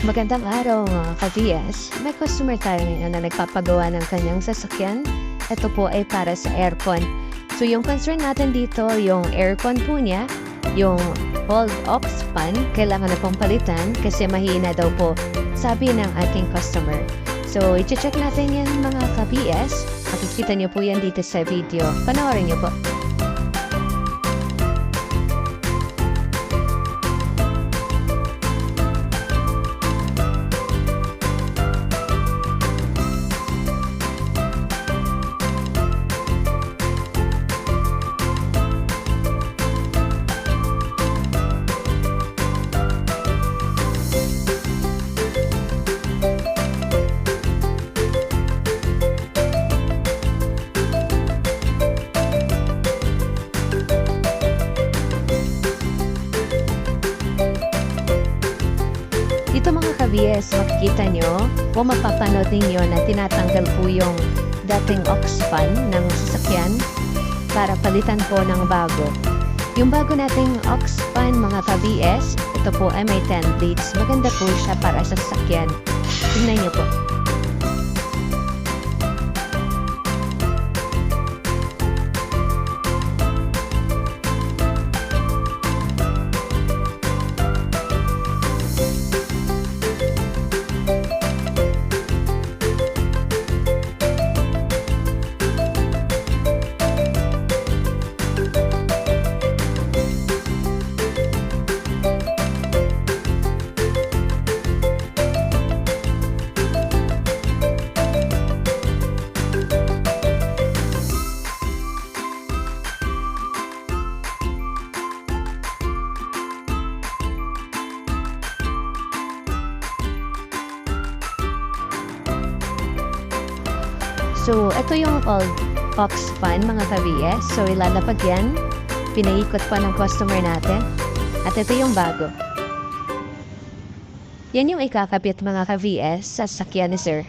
Magandang araw mga ka-VS. May customer tayo ngayon na nagpapagawa ng kanyang sasakyan. Ito po ay para sa aircon. So yung concern natin dito, yung aircon po niya, yung old aux fan, kailangan na pong palitan kasi mahina daw po, sabi ng ating customer. So i-check natin yan mga ka-VS. Makikita niyo po yan dito sa video. Panoorin niyo po. Dito mga ka-VS, makikita nyo o mapapanood ninyo na tinatanggal po yung dating aux fan ng sasakyan para palitan po ng bago. Yung bago nating aux fan mga ka-VS, ito po ay may 10 blades. Maganda po siya para sa sasakyan. Tingnan nyo po. So, ito yung old aux fan mga ka-VS. So, ilalapag yan. Pinaikot pa ng customer natin. At ito yung bago. Yan yung ikakabit mga ka-VS sa sasakyan ni sir.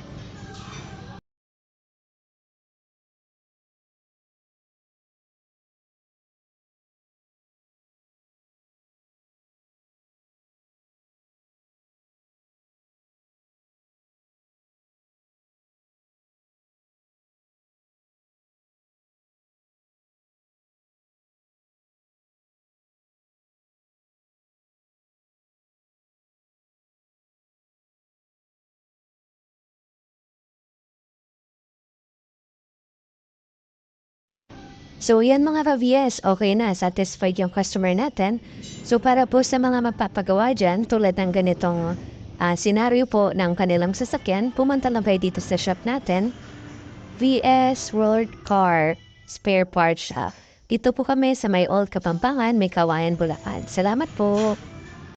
So, yan mga ka-VS, okay na, satisfied yung customer natin. So, para po sa mga mapapagawa dyan, tulad ng ganitong senaryo po ng kanilang sasakyan, pumunta lang kayo dito sa shop natin, VS World Car Spare Parts Shop. Dito po kami sa may Old Kapampangan, may Kawayan, Bulacan. Salamat po!